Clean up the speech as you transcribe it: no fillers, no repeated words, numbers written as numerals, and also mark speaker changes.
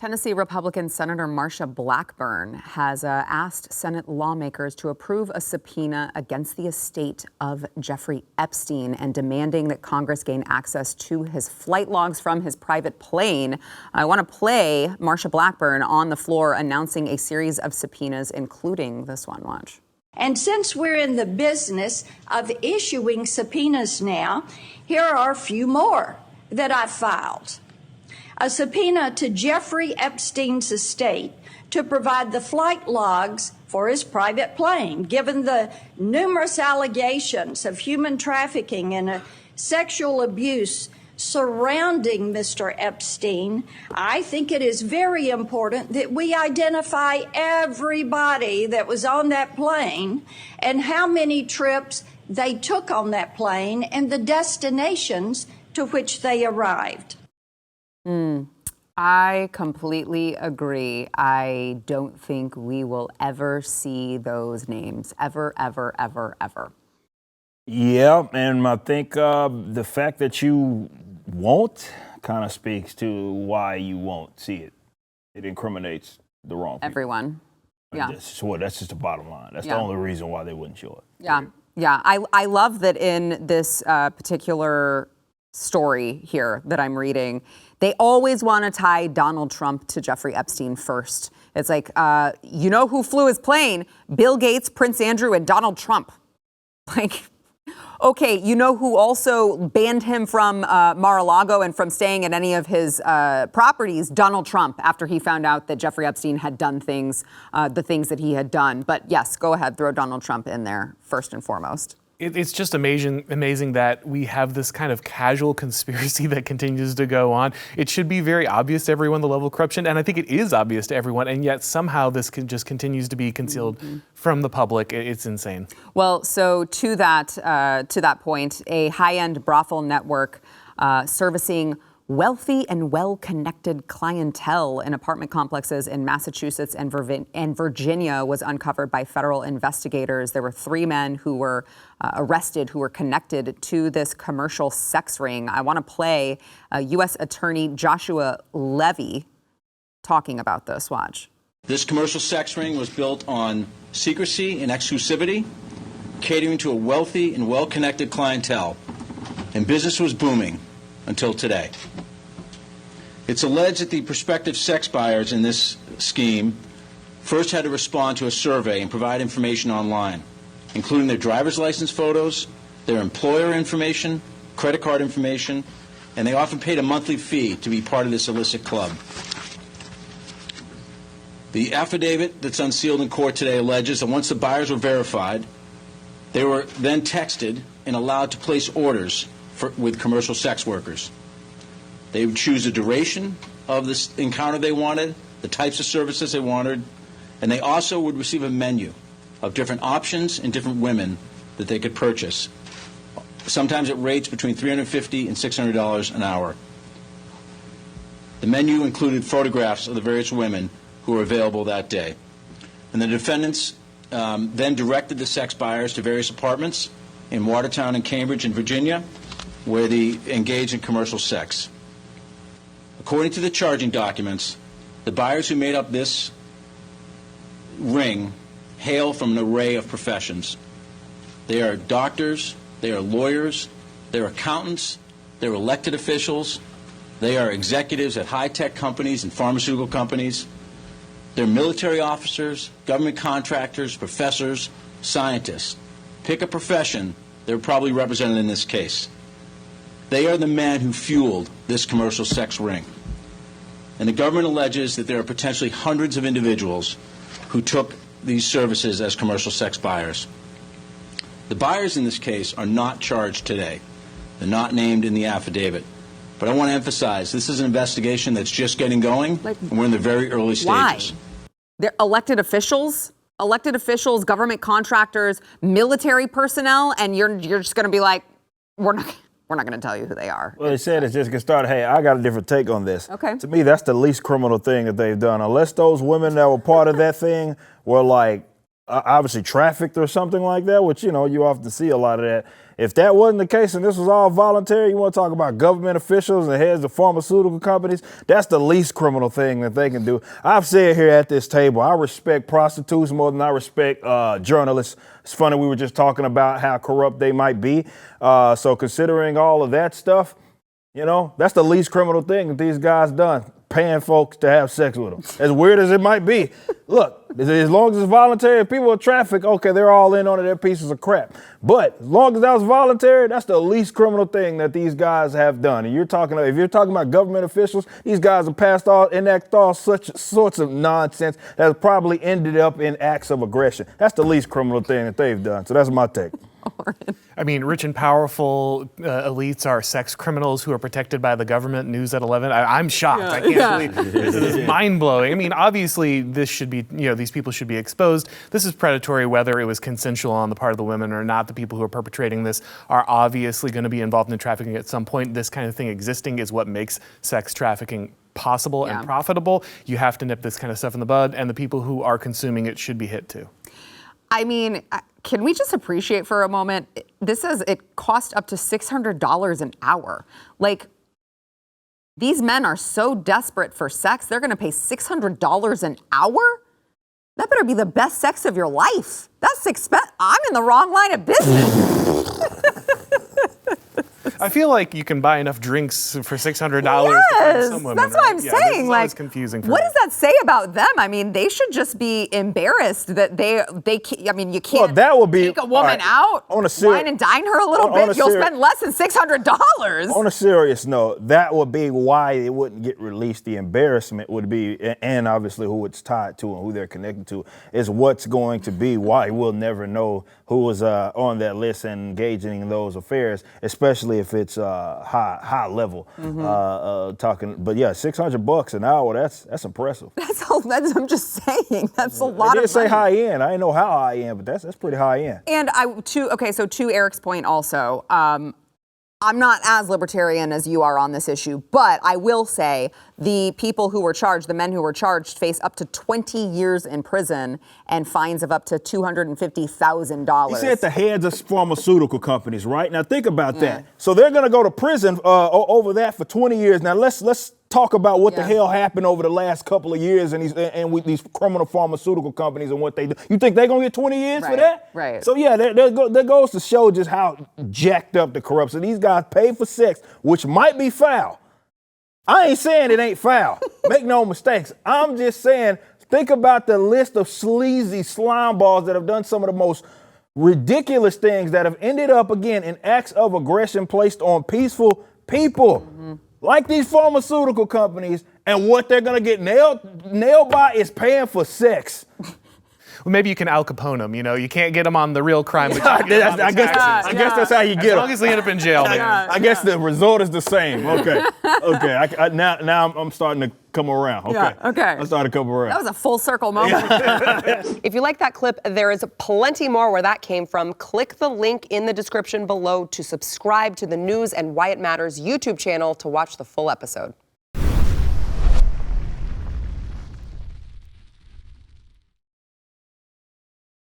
Speaker 1: Tennessee Republican Senator Marsha Blackburn has asked Senate lawmakers to approve a subpoena against the estate of Jeffrey Epstein and demanding that Congress gain access to his flight logs from his private plane. I want to play Marsha Blackburn on the floor announcing a series of subpoenas, including this one. Watch.
Speaker 2: And since we're in the business of issuing subpoenas now, here are a few more that I filed. A subpoena to Jeffrey Epstein's estate to provide the flight logs for his private plane. Given the numerous allegations of human trafficking and sexual abuse surrounding Mr. Epstein, I think it is very important that we identify everybody that was on that plane and how many trips they took on that plane and the destinations to which they arrived.
Speaker 1: I completely agree. I don't think we will ever see those names. Ever, ever, ever, ever.
Speaker 3: Yeah, and I think the fact that you won't kind of speaks to why you won't see it. It incriminates the wrong people.
Speaker 1: Everyone. Yeah.
Speaker 3: That's just the bottom line. That's the only reason why they wouldn't show it.
Speaker 1: Yeah. Yeah. I love that in this particular story here that I'm reading, they always want to tie Donald Trump to Jeffrey Epstein first. It's like, you know who flew his plane? Bill Gates, Prince Andrew, and Donald Trump. Like, okay, you know who also banned him from Mar-a-Lago and from staying at any of his properties? Donald Trump, after he found out that Jeffrey Epstein had done things, the things that he had done. But yes, go ahead, throw Donald Trump in there first and foremost.
Speaker 4: It's just amazing that we have this kind of casual conspiracy that continues to go on. It should be very obvious to everyone, the level of corruption, and I think it is obvious to everyone, and yet somehow this just continues to be concealed from the public. It's insane.
Speaker 1: Well, so to that point, a high-end brothel network servicing wealthy and well-connected clientele in apartment complexes in Massachusetts and Virginia was uncovered by federal investigators. There were 3 men who were arrested who were connected to this commercial sex ring. I want to play U.S. Attorney Joshua Levy talking about this. Watch.
Speaker 5: This commercial sex ring was built on secrecy and exclusivity, catering to a wealthy and well-connected clientele, and business was booming until today. It's alleged that the prospective sex buyers in this scheme first had to respond to a survey and provide information online, including their driver's license photos, their employer information, credit card information, and they often paid a monthly fee to be part of this illicit club. The affidavit that's unsealed in court today alleges that once the buyers were verified, they were then texted and allowed to place orders with commercial sex workers. They would choose the duration of this encounter they wanted, the types of services they wanted, and they also would receive a menu of different options and different women that they could purchase, sometimes at rates between $350 and $600 an hour. The menu included photographs of the various women who were available that day. And the defendants then directed the sex buyers to various apartments in Watertown and Cambridge in Virginia, where they engaged in commercial sex. According to the charging documents, the buyers who made up this ring hail from an array of professions. They are doctors, they are lawyers, they're accountants, they're elected officials, they are executives at high-tech companies and pharmaceutical companies, they're military officers, government contractors, professors, scientists. Pick a profession, they're probably represented in this case. They are the men who fueled this commercial sex ring. And the government alleges that there are potentially hundreds of individuals who took these services as commercial sex buyers. The buyers in this case are not charged today. They're not named in the affidavit. But I want to emphasize, this is an investigation that's just getting going, and we're in the very early stages.
Speaker 1: Why? They're elected officials, government contractors, military personnel, and you're just going to be like, we're not going to tell you who they are.
Speaker 3: Well, they said it's just get started. Hey, I got a different take on this.
Speaker 1: Okay.
Speaker 3: To me, that's the least criminal thing that they've done. Unless those women that were part of that thing were like obviously trafficked or something like that, which, you often see a lot of that. If that wasn't the case and this was all voluntary, you want to talk about government officials and heads of pharmaceutical companies, that's the least criminal thing that they can do. I've said here at this table, I respect prostitutes more than I respect journalists. It's funny, we were just talking about how corrupt they might be. So considering all of that stuff, that's the least criminal thing that these guys done, paying folks to have sex with them. As weird as it might be. Look, as long as it's voluntary, if people are trafficked, okay, they're all in on it, they're pieces of crap. But as long as that was voluntary, that's the least criminal thing that these guys have done. And if you're talking about government officials, these guys have enacted all such sorts of nonsense that has probably ended up in acts of aggression. That's the least criminal thing that they've done. So that's my take.
Speaker 4: I mean, rich and powerful elites are sex criminals who are protected by the government. News at 11. I'm shocked. I can't believe this is mind blowing. I mean, obviously, this should be, these people should be exposed. This is predatory, whether it was consensual on the part of the women or not. The people who are perpetrating this are obviously going to be involved in trafficking at some point. This kind of thing existing is what makes sex trafficking possible and profitable. You have to nip this kind of stuff in the bud, and the people who are consuming it should be hit too.
Speaker 1: I mean, can we just appreciate for a moment? This says it cost up to $600 an hour. Like, these men are so desperate for sex, they're going to pay $600 an hour? That better be the best sex of your life. That's expensive. I'm in the wrong line of business.
Speaker 4: I feel like you can buy enough drinks for $600
Speaker 1: Yes,
Speaker 4: to find some women.
Speaker 1: that's what I'm saying.
Speaker 4: This is confusing for
Speaker 1: what
Speaker 4: me.
Speaker 1: does that say about them? I mean, they should just be embarrassed that they I mean, you can't
Speaker 3: that would be,
Speaker 1: take a woman out, wine and dine her a little bit. You'll spend less than $600.
Speaker 3: On a serious note, that would be why it wouldn't get released. The embarrassment would be, and obviously who it's tied to and who they're connected to, is what's going to be why we'll never know who was on that list and engaging in those affairs, especially if it's high level talking. But yeah, $600 an hour, that's impressive.
Speaker 1: I'm just saying, that's a lot of money.
Speaker 3: They did say high end. I didn't know how high end, but that's pretty high end.
Speaker 1: And to Eric's point also, I'm not as libertarian as you are on this issue, but I will say the people who were charged, the men who were charged, face up to 20 years in prison and fines of up to $250,000.
Speaker 3: You said the heads of pharmaceutical companies, right? Now think about that. So they're going to go to prison over that for 20 years. Now let's talk about what the hell happened over the last couple of years and with these criminal pharmaceutical companies and what they do. You think they're going to get 20 years for that?
Speaker 1: Right.
Speaker 3: So yeah, that goes to show just how jacked up the corruption. These guys pay for sex, which might be foul. I ain't saying it ain't foul. Make no mistakes. I'm just saying, think about the list of sleazy slime balls that have done some of the most ridiculous things that have ended up, again, in acts of aggression placed on peaceful people. Like these pharmaceutical companies, and what they're gonna get nailed by is paying for sex.
Speaker 4: Well, maybe you can Al Capone them. You can't get them on the real crime. But
Speaker 3: I guess that's how you get them.
Speaker 4: As long as they end up in jail.
Speaker 3: I guess the result is the same. Okay. Now I'm starting to come around. Okay. I'm starting to come around.
Speaker 1: That was a full circle moment.
Speaker 6: If you like that clip, there is plenty more where that came from. Click the link in the description below to subscribe to the News and Why It Matters YouTube channel to watch the full episode.